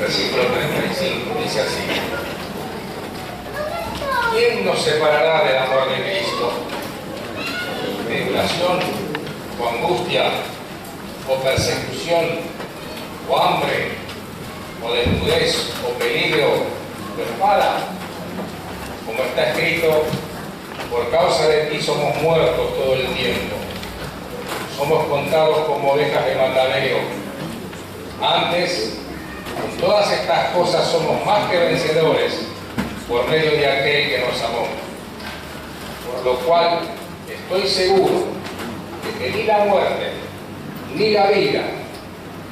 versículo 35, dice así: ¿quién nos separará del amor de Cristo? ¿Tribulación, o angustia, o persecución, o hambre, o desnudez, o peligro, o espada? Como está escrito: por causa de ti somos muertos todo el tiempo, somos contados como ovejas de matadero. Antes, con todas estas cosas somos más que vencedores por medio de aquel que nos amó. Por lo cual estoy seguro de que ni la muerte, ni la vida,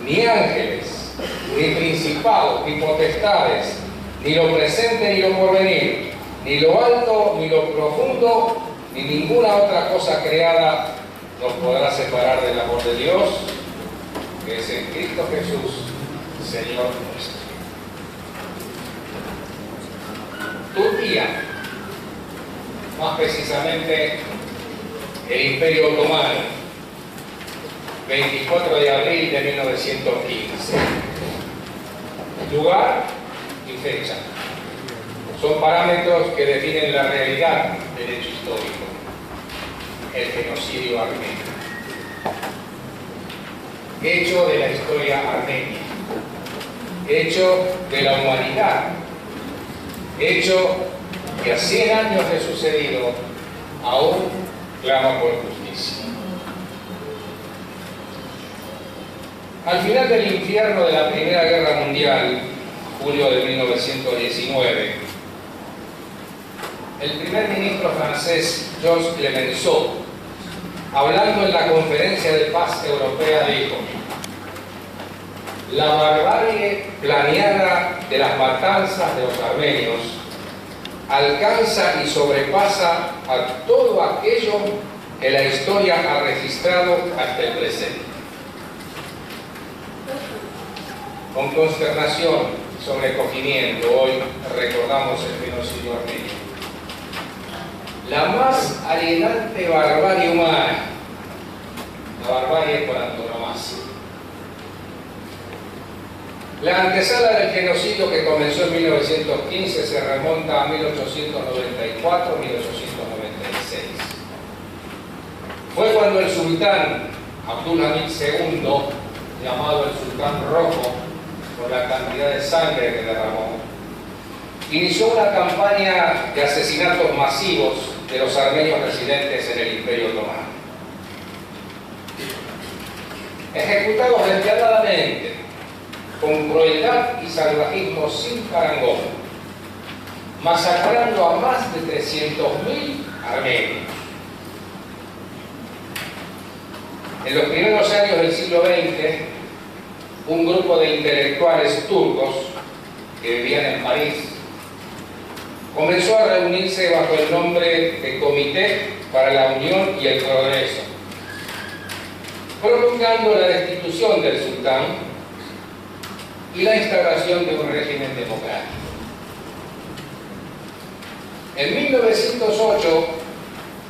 ni ángeles, ni principados, ni potestades, ni lo presente ni lo porvenir, ni lo alto ni lo profundo, ni ninguna otra cosa creada nos podrá separar del amor de Dios, que es en Cristo Jesús, Señor nuestro. Turquía, más precisamente el Imperio Otomano, 24 de abril de 1915. Lugar y fecha son parámetros que definen la realidad del hecho histórico: el genocidio armenio. Hecho de la historia armenia, hecho de la humanidad, hecho que a 100 años de sucedido aún clama por justicia. Al final del infierno de la Primera Guerra Mundial, julio de 1919, el primer ministro francés Georges Clemenceau, hablando en la Conferencia de Paz Europea, dijo: la barbarie planeada de las matanzas de los armenios alcanza y sobrepasa a todo aquello que la historia ha registrado hasta el presente. Con consternación y sobrecogimiento hoy recordamos el genocidio armenio, la más alienante barbarie humana, la barbarie por antonomasia. La antesala del genocidio, que comenzó en 1915, se remonta a 1894-1896. Fue cuando el sultán Abdulhamid II, llamado el Sultán Rojo por la cantidad de sangre que derramó, inició una campaña de asesinatos masivos de los armenios residentes en el Imperio Otomano. Ejecutados despiadadamente, con crueldad y salvajismo sin parangón, masacrando a más de 300.000 armenios. En los primeros años del siglo XX, un grupo de intelectuales turcos que vivían en París comenzó a reunirse bajo el nombre de Comité para la Unión y el Progreso, promulgando la destitución del sultán y la instauración de un régimen democrático. En 1908,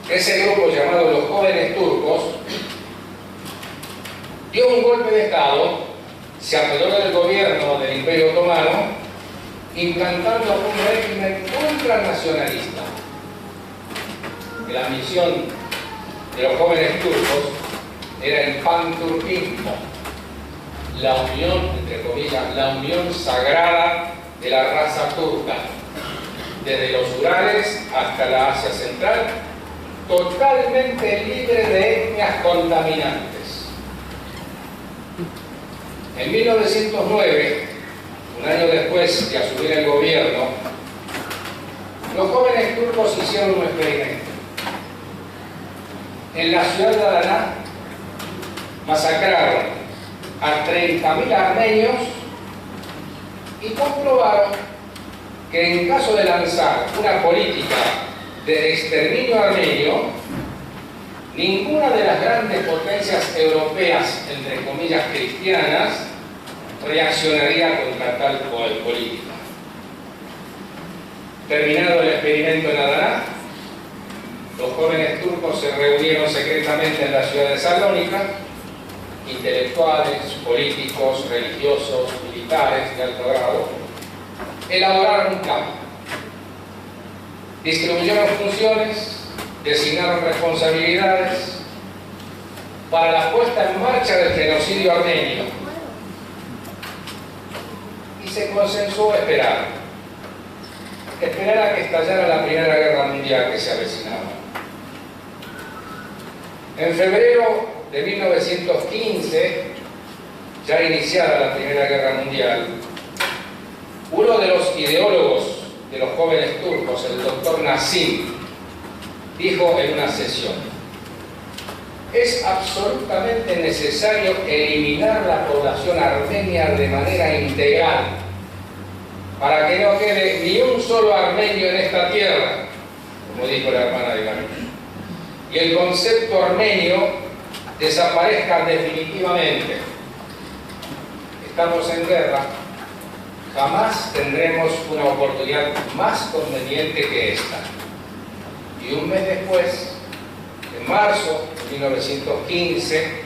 ese grupo llamado los Jóvenes Turcos dio un golpe de Estado, se apoderó del gobierno del Imperio Otomano, implantando un régimen ultranacionalista. La misión de los Jóvenes Turcos era el panturquismo, la unión, entre comillas, la unión sagrada de la raza turca, desde los Urales hasta la Asia Central, totalmente libre de etnias contaminantes. En 1909, un año después de asumir el gobierno, los Jóvenes Turcos hicieron un experimento. En la ciudad de Adana masacraron a 30.000 armenios y comprobaron que en caso de lanzar una política de exterminio armenio, ninguna de las grandes potencias europeas, entre comillas cristianas, reaccionaría contra tal política. Terminado el experimento en Adana, los Jóvenes Turcos se reunieron secretamente en la ciudad de Salónica, intelectuales, políticos, religiosos, militares, militares de alto grado, elaboraron un plan, distribuyeron funciones, designaron responsabilidades para la puesta en marcha del genocidio armenio y se consensuó esperar a que estallara la Primera Guerra Mundial que se avecinaba. En febrero de 1915, ya iniciada la Primera Guerra Mundial, uno de los ideólogos de los jóvenes turcos, el doctor Nassim, dijo en una sesión: es absolutamente necesario eliminar la población armenia de manera integral para que no quede ni un solo armenio en esta tierra, como dijo la hermana de Ganush, y el concepto armenio desaparezca definitivamente. Estamos en guerra, jamás tendremos una oportunidad más conveniente que esta. Y un mes después, en marzo de 1915,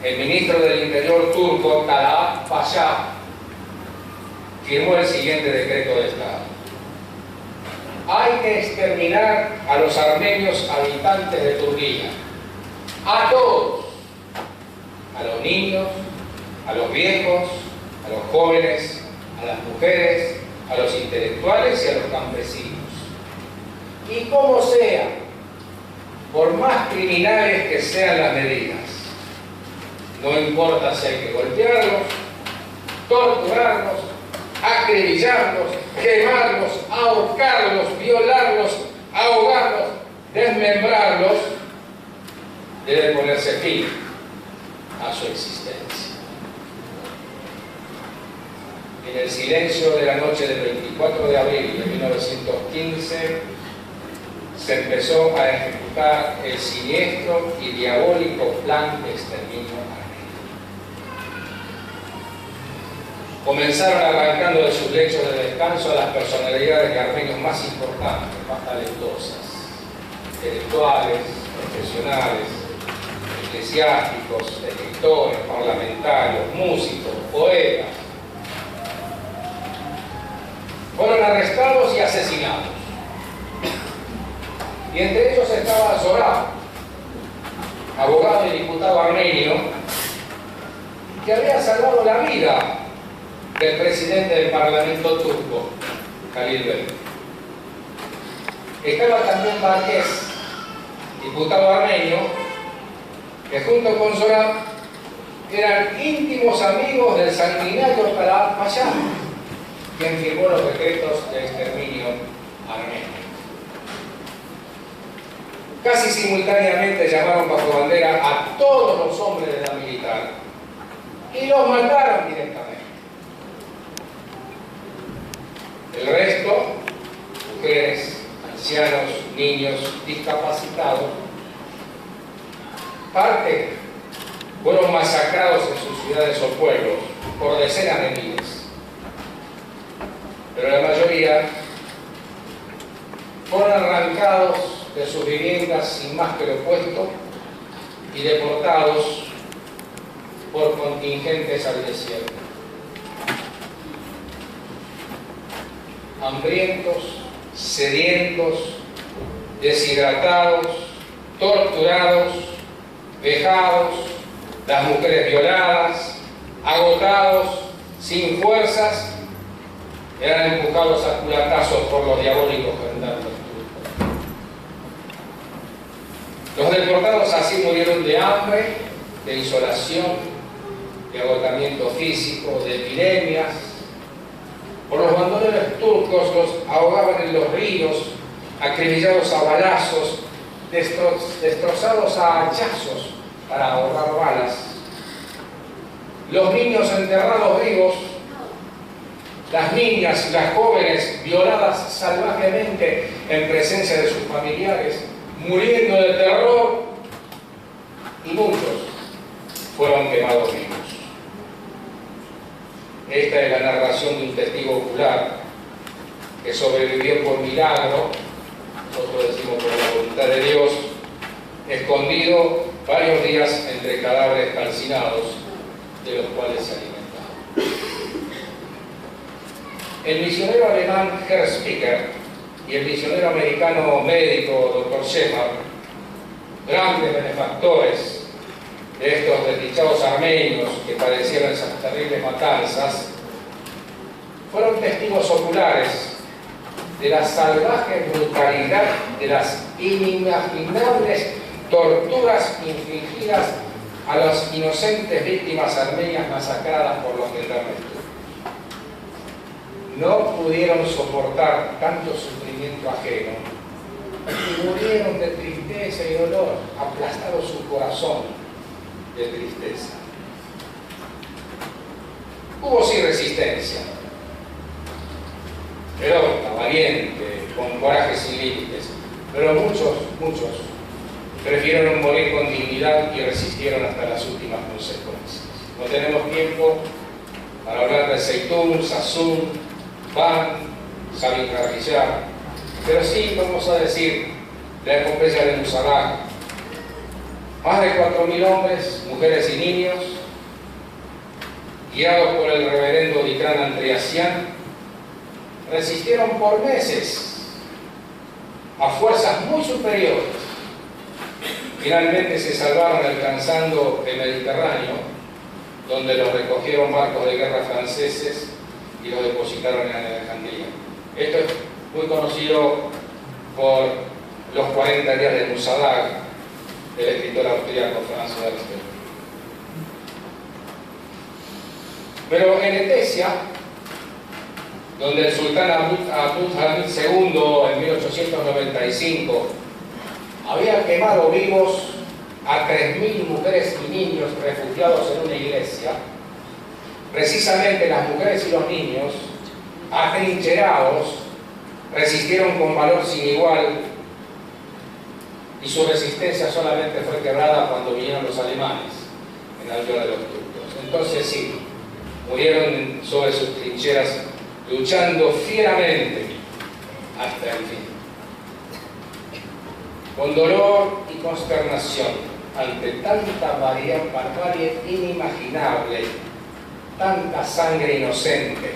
el ministro del Interior turco, Talat Pasha, firmó el siguiente decreto de Estado: hay que exterminar a los armenios habitantes de Turquía, a todos, a los niños, a los viejos, a los jóvenes, a las mujeres, a los intelectuales y a los campesinos. Y como sea, por más criminales que sean las medidas, no importa si hay que golpearlos, torturarlos, acribillarlos, quemarlos, ahorcarlos, violarlos, ahogarlos, desmembrarlos, debe ponerse fin a su existencia. En el silencio de la noche del 24 de abril de 1915 se empezó a ejecutar el siniestro y diabólico plan de exterminio armenio. Comenzaron arrancando de sus lechos de descanso a las personalidades de armenios más importantes, más talentosas, intelectuales, profesionales, eclesiásticos, escritores, parlamentarios, músicos, poetas. Fueron arrestados y asesinados. Y entre ellos estaba Zohrab, abogado y diputado armenio, que había salvado la vida del presidente del Parlamento turco, Halil Bey. Estaba también Barkes, diputado armenio, que junto con Zohrab eran íntimos amigos del sanguinario Talat Pasha, quien firmó los decretos de exterminio armenio. Casi simultáneamente llamaron bajo bandera a todos los hombres de la militar y los mataron directamente. El resto, mujeres, ancianos, niños, discapacitados, parte fueron masacrados en sus ciudades o pueblos por decenas de miles. Pero la mayoría fueron arrancados de sus viviendas sin más que lo opuesto y deportados por contingentes al desierto. Hambrientos, sedientos, deshidratados, torturados, vejados, las mujeres violadas, agotados, sin fuerzas, eran empujados a culatazos por los diabólicos gendarmes turcos. Los deportados así murieron de hambre, de insolación, de agotamiento físico, de epidemias. Por los bandoleros turcos los ahogaban en los ríos, acribillados a balazos, destrozados a hachazos para ahorrar balas. Los niños enterrados vivos, las niñas y las jóvenes violadas salvajemente en presencia de sus familiares, muriendo de terror, y muchos fueron quemados vivos. Esta es la narración de un testigo ocular que sobrevivió por milagro, nosotros decimos por la voluntad de Dios, escondido varios días entre cadáveres calcinados de los cuales se alimentaba. El misionero alemán Herr Spicker y el misionero americano médico Dr. Shepard, grandes benefactores de estos desdichados armenios que padecieron esas terribles matanzas, fueron testigos oculares de la salvaje brutalidad de las inimaginables torturas infligidas a las inocentes víctimas armenias masacradas por los gendarmes turcos. No pudieron soportar tanto sufrimiento ajeno y murieron de tristeza y dolor, aplastado su corazón de tristeza. Hubo sí resistencia, heroica, valiente, con coraje sin límites, pero muchos prefirieron morir con dignidad y resistieron hasta las últimas consecuencias. No tenemos tiempo para hablar de Zeytun, Sassoon, Van, Sabin Karapetyan, pero sí vamos a decir la epopeya de Musalag. Más de 4.000 hombres, mujeres y niños, guiados por el reverendo Dikran Andreasyan, resistieron por meses a fuerzas muy superiores. Finalmente se salvaron alcanzando el Mediterráneo, donde los recogieron barcos de guerra franceses y los depositaron en Alejandría. Esto es muy conocido por los 40 días de Musalag, del escritor austríaco Franz Werster. Pero en Etesia, donde el sultán Abdülhamid II en 1895 había quemado vivos a 3.000 mujeres y niños refugiados en una iglesia, precisamente las mujeres y los niños, atrincherados, resistieron con valor sin igual, y su resistencia solamente fue quebrada cuando vinieron los alemanes en ayuda de los turcos. Entonces sí, murieron sobre sus trincheras luchando fieramente hasta el fin. Con dolor y consternación ante tanta barbarie inimaginable, tanta sangre inocente,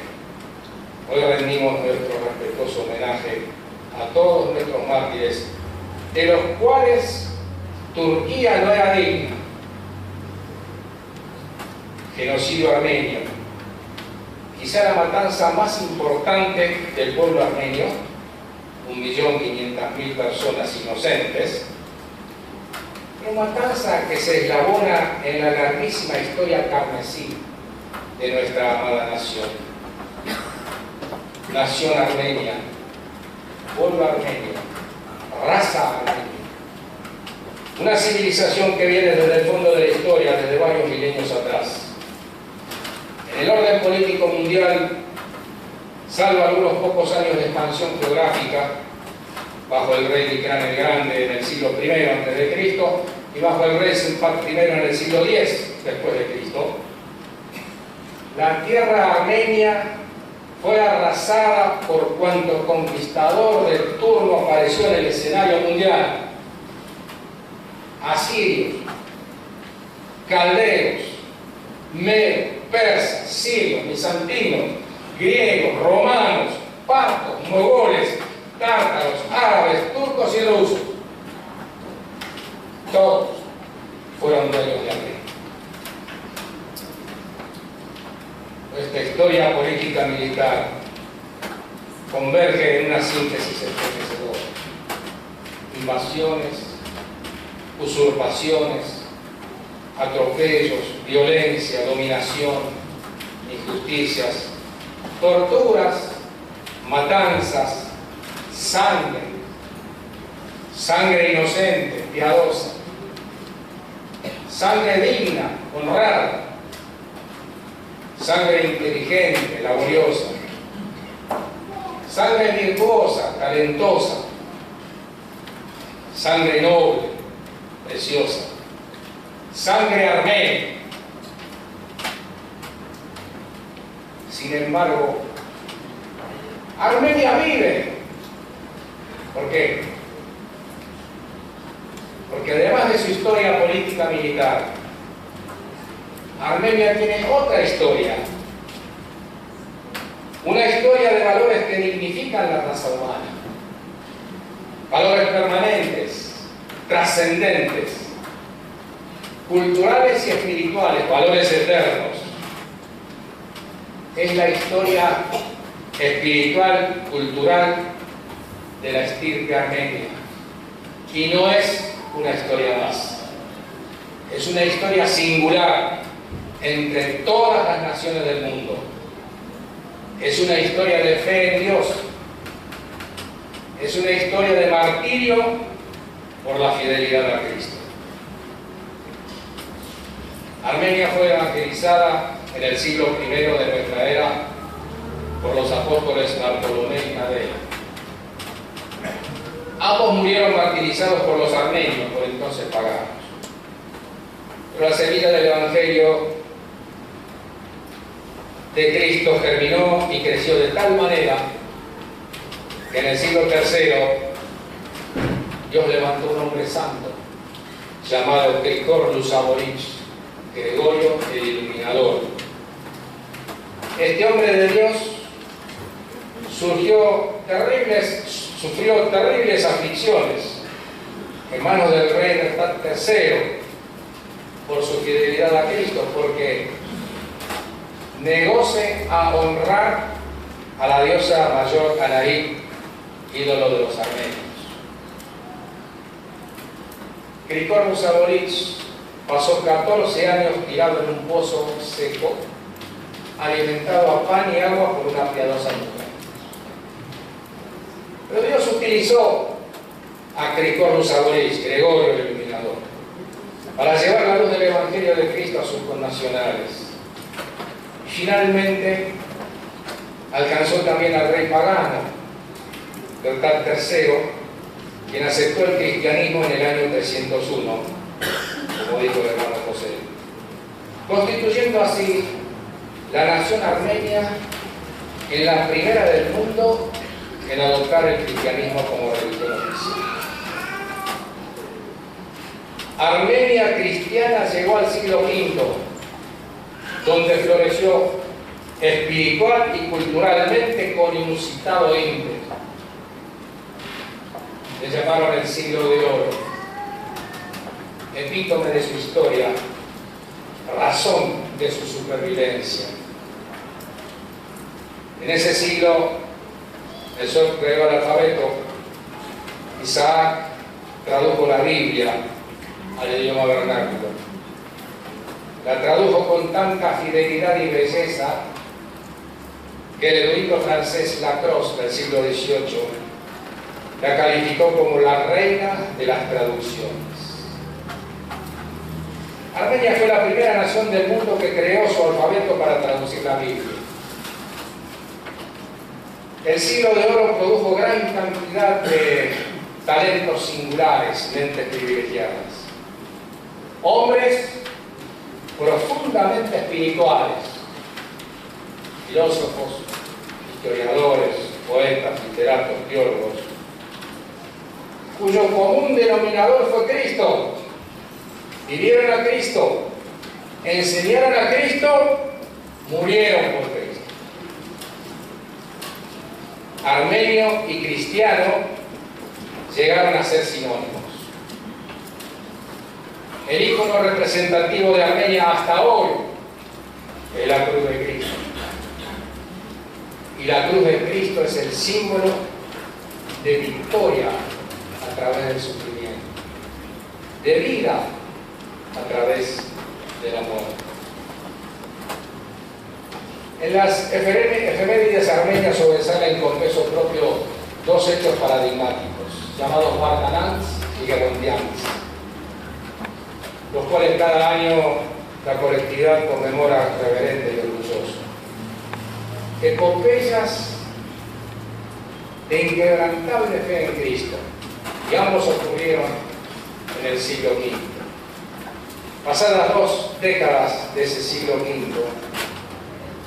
hoy rendimos nuestro respetuoso homenaje a todos nuestros mártires, de los cuales Turquía no era digna. Genocidio armenio, quizá la matanza más importante del pueblo armenio, 1.500.000 personas inocentes, una matanza que se eslabona en la larguísima historia carmesí de nuestra amada nación. Nación armenia, pueblo armenio, raza armenia. Una civilización que viene desde el fondo de la historia, desde varios milenios atrás. En el orden político mundial, salvo algunos pocos años de expansión geográfica, bajo el rey Dikran el Grande en el siglo I a.C. y bajo el rey Senpak I en el siglo X después de Cristo, la tierra armenia fue arrasada por cuanto conquistador del turno apareció en el escenario mundial. Asirios, caldeos, medos, persas, sirios, bizantinos, griegos, romanos, partos, mogoles, tártaros, árabes, turcos y rusos. Todos fueron dueños de Armenia. Nuestra historia política militar converge en una síntesis enriquecedora. Invasiones, usurpaciones, atropellos, violencia, dominación, injusticias, torturas, matanzas, sangre inocente, piadosa, sangre digna, honrada, sangre inteligente, laboriosa, sangre virtuosa, talentosa, sangre noble, preciosa, sangre armenia. Sin embargo, Armenia vive. ¿Por qué? Porque además de su historia política militar, Armenia tiene otra historia Una historia de valores que dignifican la raza humana. Valores permanentes, trascendentes, culturales y espirituales, valores eternos. Es la historia espiritual, cultural de la estirpe armenia. Y no es una historia más. Es una historia singular entre todas las naciones del mundo. Es una historia de fe en Dios. Es una historia de martirio por la fidelidad a Cristo. Armenia fue evangelizada en el siglo I de nuestra era por los apóstoles Bartolomé y Tadeo. Ambos murieron martirizados por los armenios, por entonces paganos. Pero la semilla del Evangelio de Cristo germinó y creció de tal manera que en el siglo III Dios levantó un hombre santo llamado Grigor Lusaborich, Gregorio el Iluminador. Este hombre de Dios sufrió terribles aflicciones en manos del rey Nertat III por su fidelidad a Cristo, porque negóse a honrar a la diosa mayor Anaí, ídolo de los armenios. Grigor Lusaborich pasó 14 años tirado en un pozo seco, alimentado a pan y agua por una piadosa mujer. Pero Dios utilizó a Grigor Lusaborich, Gregorio el Iluminador, para llevar la luz del Evangelio de Cristo a sus connacionales. Finalmente alcanzó también al rey pagano, Nertat III, quien aceptó el cristianismo en el año 301, como dijo el hermano José, constituyendo así la nación armenia en la primera del mundo en adoptar el cristianismo como religión oficial. Armenia cristiana llegó al siglo V, donde floreció espiritual y culturalmente con inusitado ímpetu. Le llamaron el siglo de oro, epítome de su historia, razón de su supervivencia. En ese siglo el sol creó el alfabeto, Isaac tradujo la Biblia al idioma vernáculo. La tradujo con tanta fidelidad y belleza que el erudito francés Lacroze del siglo XVIII la calificó como la reina de las traducciones. Armenia fue la primera nación del mundo que creó su alfabeto para traducir la Biblia. El siglo de oro produjo gran cantidad de talentos singulares, mentes privilegiadas. Hombres profundamente espirituales, filósofos, historiadores, poetas, literatos, teólogos, cuyo común denominador fue Cristo. Vivieron a Cristo, enseñaron a Cristo, murieron por Cristo. Armenio y cristiano llegaron a ser sinónimos. El ícono representativo de Armenia hasta hoy es la cruz de Cristo. Y la cruz de Cristo es el símbolo de victoria a través del sufrimiento, de vida a través de la muerte. En las efemérides armenias sobresalen con peso propio dos hechos paradigmáticos, llamados Vardanants y Gerondians, los cuales cada año la colectividad conmemora reverente y orgulloso. Epopeyas de inquebrantable fe en Cristo, y ambos ocurrieron en el siglo V. Pasadas 2 décadas de ese siglo V,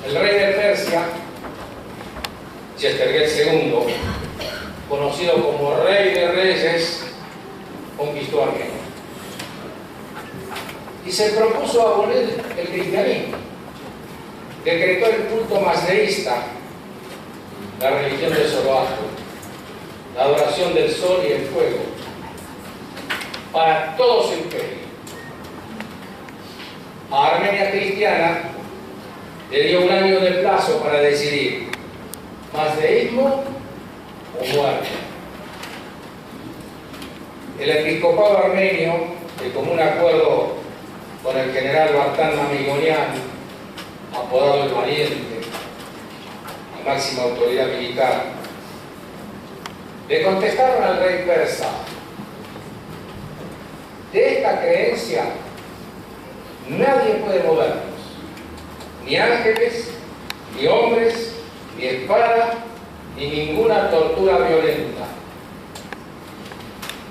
el rey de Persia, Yesterget II, conocido como Rey de Reyes, conquistó Armenia y se propuso abolir el cristianismo. Decretó el culto mazdeísta la religión de Zoroastro, la adoración del sol y el fuego, para todo su imperio. A Armenia cristiana le dio un año de plazo para decidir: mazdeísmo o muerte. El episcopado armenio, de común acuerdo con el general Vartan Mamikonian, apodado el Valiente y máxima autoridad militar, le contestaron al rey persa: de esta creencia nadie puede movernos, ni ángeles, ni hombres, ni espada, ni ninguna tortura violenta.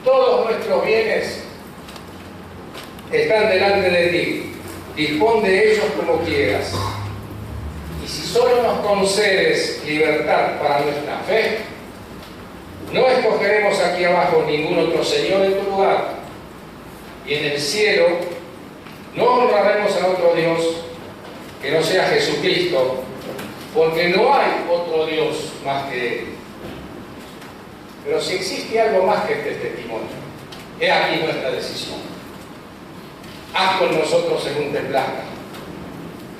Todos nuestros bienes están delante de ti, dispón de ellos como quieras. Y si solo nos concedes libertad para nuestra fe, no escogeremos aquí abajo ningún otro señor en tu lugar, y en el cielo no honraremos a otro Dios que no sea Jesucristo, porque no hay otro Dios más que Él. Pero si existe algo más que este testimonio, he aquí nuestra decisión. Haz con nosotros según te plazca.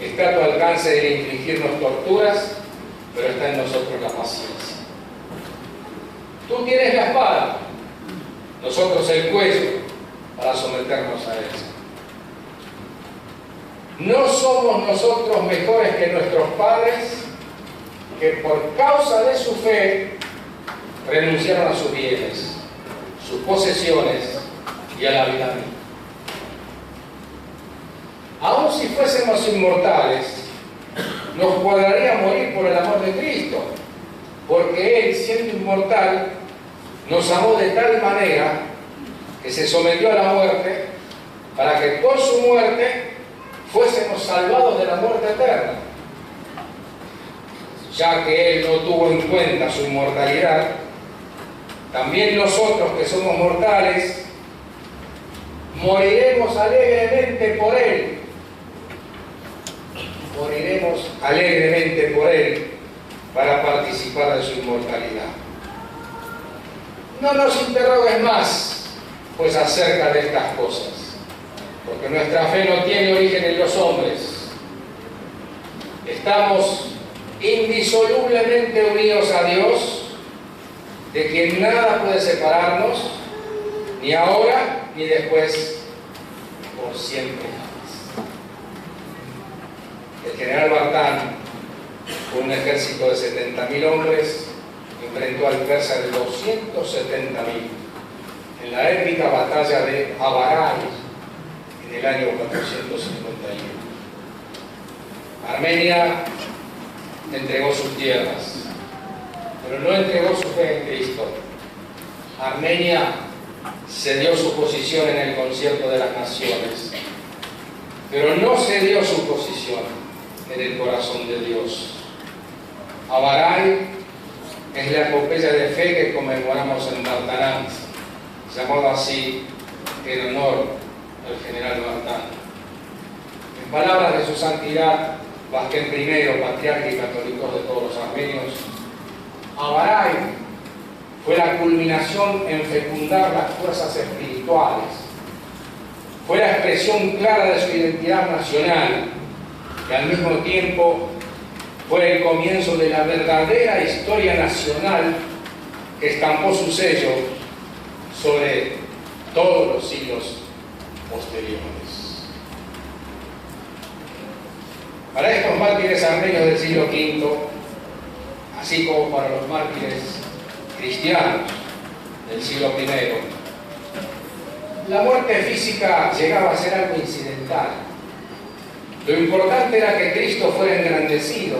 Está a tu alcance de infligirnos torturas, pero está en nosotros la paciencia. Tú tienes la espada, nosotros el cuello, para someternos a ella. No somos nosotros mejores que nuestros padres, que por causa de su fe renunciaron a sus bienes, sus posesiones y a la vida misma. Aun si fuésemos inmortales, nos cuadraría morir por el amor de Cristo, porque Él, siendo inmortal, nos amó de tal manera que se sometió a la muerte, para que por su muerte fuésemos salvados de la muerte eterna. Ya que Él no tuvo en cuenta su inmortalidad, también nosotros que somos mortales, moriremos alegremente por Él. Moriremos alegremente por Él para participar de su inmortalidad. No nos interrogues más, pues, acerca de estas cosas, porque nuestra fe no tiene origen en los hombres. Estamos indisolublemente unidos a Dios, de quien nada puede separarnos, ni ahora ni después, por siempre jamás. El general Vartan, con un ejército de 70.000 hombres, enfrentó al persa de 270.000 en la épica batalla de Avaray en el año 451. Armenia entregó sus tierras, pero no entregó su fe en Cristo. Armenia cedió su posición en el concierto de las naciones, pero no cedió su posición en el corazón de Dios. Avaray es la epopeya de fe que conmemoramos en Vartanant, llamado así en honor al general Vartan. En palabras de su santidad Vázquez I, patriarca y católico de todos los armenios, Avaray fue la culminación en fecundar las fuerzas espirituales, fue la expresión clara de su identidad nacional y al mismo tiempo fue el comienzo de la verdadera historia nacional que estampó su sello sobre todos los siglos posteriores. Para estos mártires armenios del siglo V, así como para los mártires cristianos del siglo I, la muerte física llegaba a ser algo incidental. Lo importante era que Cristo fuera engrandecido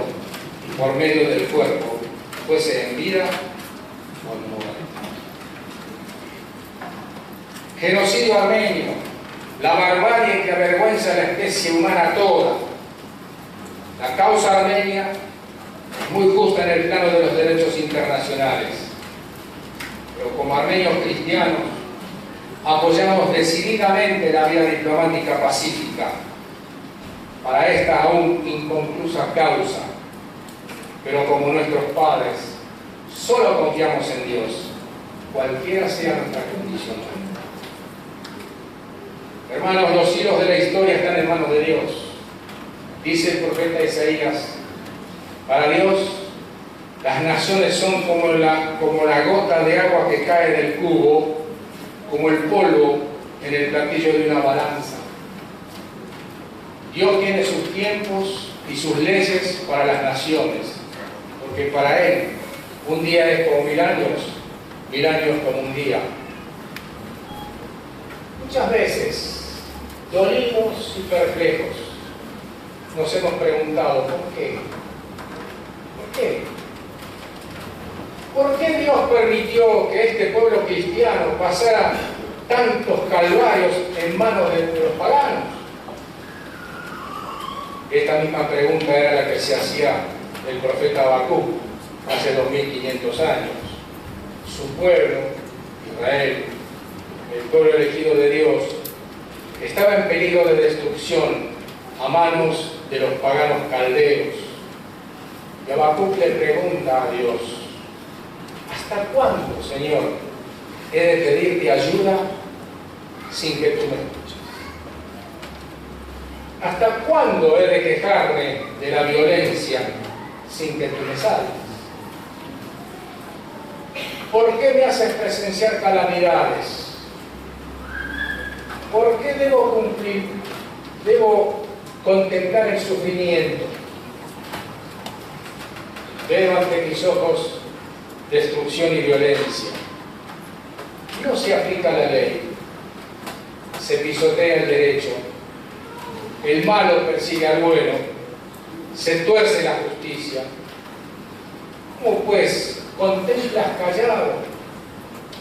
por medio del cuerpo, fuese en vida o en muerte. Genocidio armenio, la barbarie que avergüenza a la especie humana toda. La causa armenia es muy justa en el plano de los derechos internacionales, pero como armenios cristianos apoyamos decididamente la vía diplomática pacífica para esta aún inconclusa causa, pero como nuestros padres Solo confiamos en Dios, cualquiera sea nuestra condición. Hermanos, los hilos de la historia están en manos de Dios. Dice el profeta Isaías, para Dios las naciones son como la gota de agua que cae del cubo, como el polvo en el platillo de una balanza. Dios tiene sus tiempos y sus leyes para las naciones, porque para Él un día es como 1000 años como un día. Muchas veces, dolidos y perplejos, nos hemos preguntado, ¿por qué? ¿Por qué? ¿Por qué Dios permitió que este pueblo cristiano pasara tantos calvarios en manos de los paganos? Esta misma pregunta era la que se hacía el profeta Habacuc hace 2500 años. Su pueblo, Israel, el pueblo elegido de Dios, estaba en peligro de destrucción a manos de los paganos caldeos. Y Habacuc le pregunta a Dios, ¿hasta cuándo, Señor, he de pedirte ayuda sin que tú me escuches? ¿Hasta cuándo he de quejarme de la violencia sin que tú me salves? ¿Por qué me haces presenciar calamidades? ¿Por qué debo contemplar el sufrimiento? Veo ante mis ojos destrucción y violencia. No se aplica la ley, se pisotea el derecho, el malo persigue al bueno, se tuerce la justicia. ¿Cómo pues contemplas callado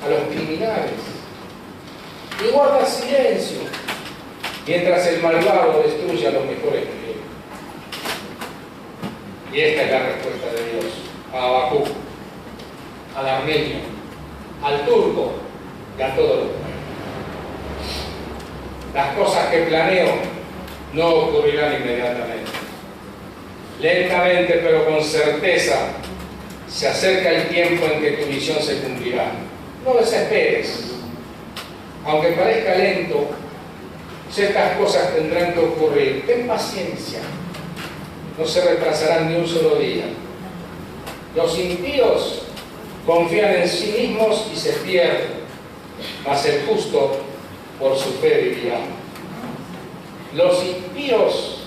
a los criminales y guardas silencio mientras el malvado destruye a los mejores de Dios? Y esta es la respuesta de Dios a Habacuc, al armenio, al turco y a todos los pueblos. Las cosas que planeo no ocurrirán inmediatamente. Lentamente, pero con certeza, se acerca el tiempo en que tu visión se cumplirá. No desesperes. Aunque parezca lento, ciertas cosas tendrán que ocurrir. Ten paciencia. No se retrasarán ni un solo día. Los impíos confían en sí mismos y se pierden, mas el justo por su fe vivirá. Los impíos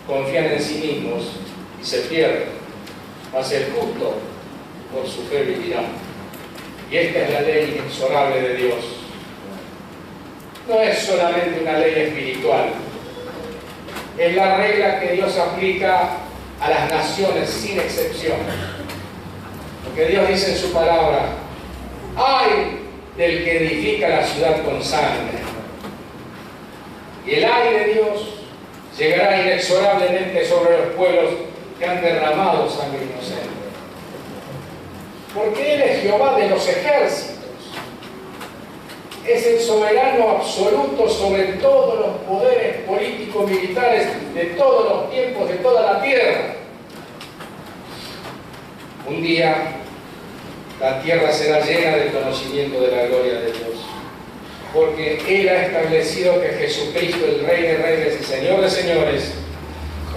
confían en sí mismos y se pierden, mas el justo por su fe vivirá. Y esta es la ley inexorable de Dios. No es solamente una ley espiritual, es la regla que Dios aplica a las naciones sin excepción. Porque Dios dice en su palabra, ¡ay del que edifica la ciudad con sangre! Y el ay de Dios llegará inexorablemente sobre los pueblos que han derramado sangre inocente. Porque Él es Jehová de los ejércitos. Es el soberano absoluto sobre todos los poderes políticos, militares, de todos los tiempos, de toda la tierra. Un día, la tierra será llena del conocimiento de la gloria de Dios. Porque Él ha establecido que Jesucristo, el Rey de Reyes y Señor de Señores,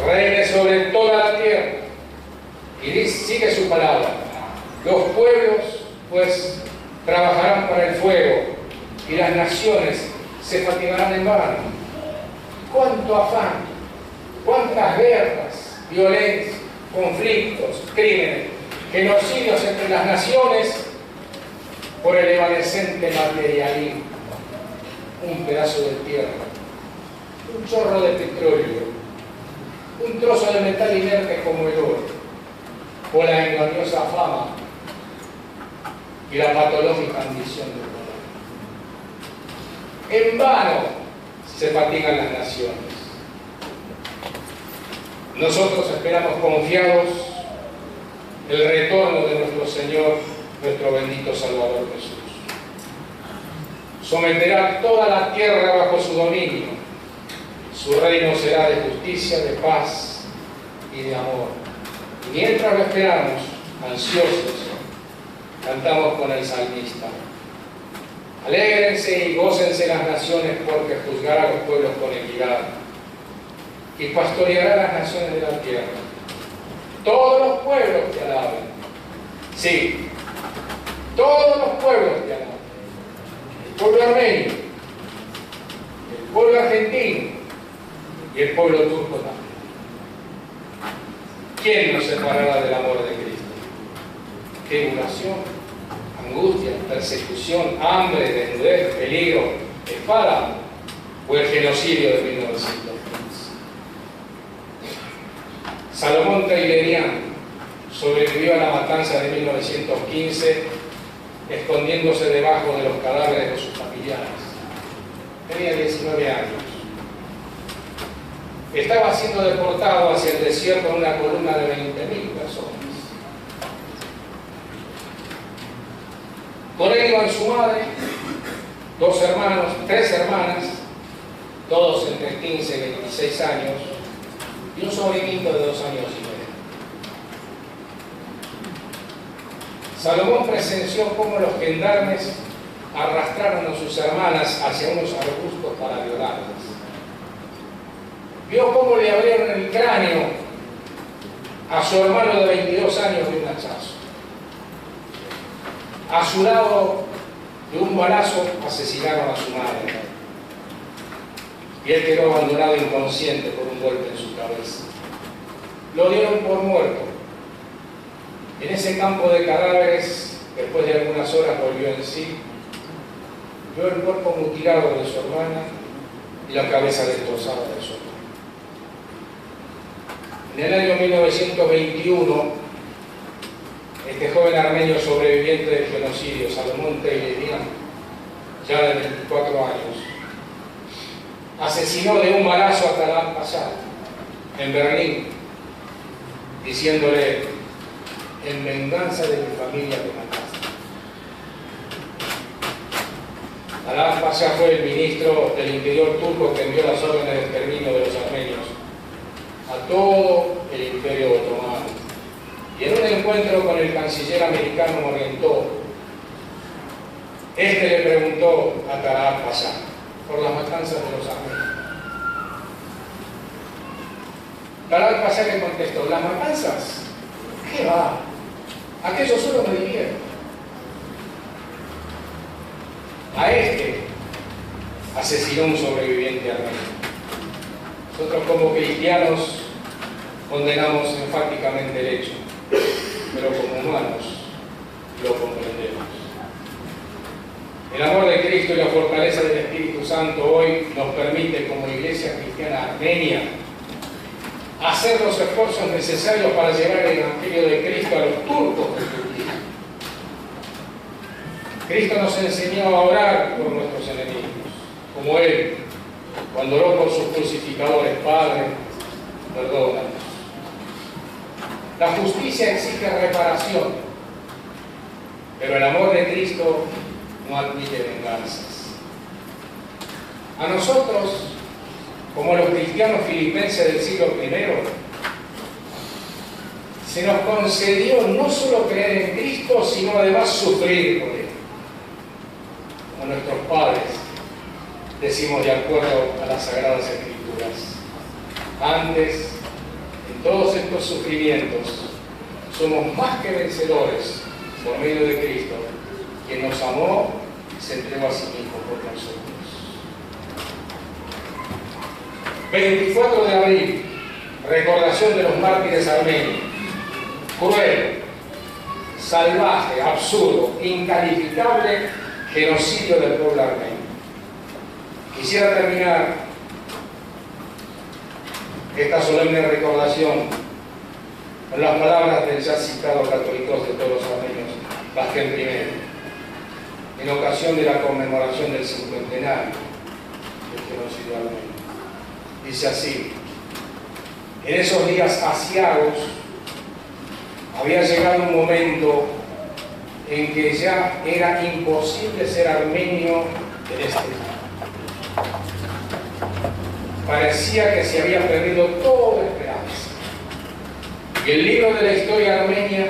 reine sobre toda la tierra. Y sigue su palabra. Los pueblos, pues, trabajarán para el fuego, y las naciones se fatigarán en vano. Cuánto afán, cuántas guerras, violencia, conflictos, crímenes, genocidios entre las naciones por el evanescente materialismo. Un pedazo de tierra, un chorro de petróleo, un trozo de metal inerte como el oro, o la engañosa fama y la patológica ambición del poder. En vano se fatigan las naciones. Nosotros esperamos confiados el retorno de nuestro Señor, nuestro bendito Salvador Jesús. Someterá toda la tierra bajo su dominio. Su reino será de justicia, de paz, y de amor. Y mientras lo esperamos, ansiosos, Cantamos con el salmista. Alégrense y gócense las naciones, porque juzgará a los pueblos con equidad y pastoreará las naciones de la tierra. Todos los pueblos te alaben. Sí, todos los pueblos te alaben. El pueblo armenio, el pueblo argentino y el pueblo turco también. ¿Quién nos separará del amor de Cristo? Tribulación, angustia, persecución, hambre, desnudez, peligro, espada o el genocidio de 1915. Salomón Teilerian sobrevivió a la matanza de 1915 escondiéndose debajo de los cadáveres de sus familiares. Tenía 19 años. Estaba siendo deportado hacia el desierto en una columna de 20.000 personas. Con él iban su madre, 2 hermanos, 3 hermanas, todos entre 15 y 26 años, y un sobrinito de 2 años y medio. Salomón presenció cómo los gendarmes arrastraron a sus hermanas hacia unos arbustos para violarlas. Vio cómo le abrieron el cráneo a su hermano de 22 años de un hachazo. A su lado, de un balazo, asesinaron a su madre. Y él quedó abandonado inconsciente por un golpe en su cabeza. Lo dieron por muerto. En ese campo de cadáveres, después de algunas horas volvió en sí, vio el cuerpo mutilado de su hermana y la cabeza destrozada de su hermano. En el año 1921, este joven armenio sobreviviente del genocidio, Salomón Teilerian, ya de 24 años, asesinó de un balazo a Talat Pasha, en Berlín, diciéndole: en venganza de mi familia te mataste. Talat Pasha fue el ministro del Interior turco que envió las órdenes de exterminio de los armenios a todo el Imperio Otomano. Y en un encuentro con el canciller americano Morgenthau, este le preguntó a Talat Pasha por las matanzas de los armenios. Talat Pasha le contestó: ¿las matanzas? ¿Qué va? Aquello solo me divierte. A este asesinó un sobreviviente armenio. Nosotros como cristianos condenamos enfáticamente el hecho, pero como humanos lo comprendemos. El amor de Cristo y la fortaleza del Espíritu Santo hoy nos permite, como Iglesia Cristiana Armenia, hacer los esfuerzos necesarios para llevar el Evangelio de Cristo a los turcos de Turquía. Cristo nos enseñó a orar por nuestros enemigos, como Él, cuando oró por sus crucificadores: Padre, perdónanos. La justicia exige reparación, pero el amor de Cristo no admite venganzas. A nosotros, como los cristianos filipenses del siglo I, se nos concedió no solo creer en Cristo, sino además sufrir por Él. Como nuestros padres, decimos de acuerdo a las Sagradas Escrituras: antes, en todos estos sufrimientos, somos más que vencedores por medio de Cristo, quien nos amó y se entregó a sí mismo por nosotros. 24 de abril, recordación de los mártires armenios. Cruel, salvaje, absurdo, incalificable genocidio del pueblo armenio. Quisiera terminar esta solemne recordación con las palabras del ya citado católico de todos los armenios, Bastián I, en ocasión de la conmemoración del cincuentenario del genocidio armenio. Dice así: en esos días aciagos había llegado un momento en que ya era imposible ser armenio en este tiempo. Parecía que se había perdido toda esperanza y el libro de la historia armenia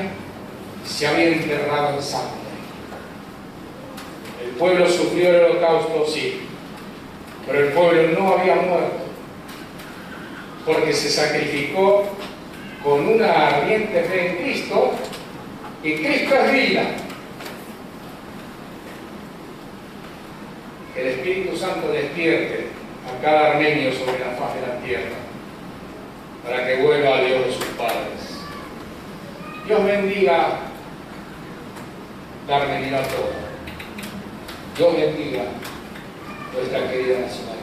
se había enterrado en sangre. El pueblo sufrió el holocausto, sí, pero el pueblo no había muerto, porque se sacrificó con una ardiente fe en Cristo, y Cristo es vida. Que el Espíritu Santo despierte a cada armenio sobre la faz de la tierra, para que vuelva a Dios de sus padres. Dios bendiga la Armenia toda. Dios bendiga nuestra querida nación.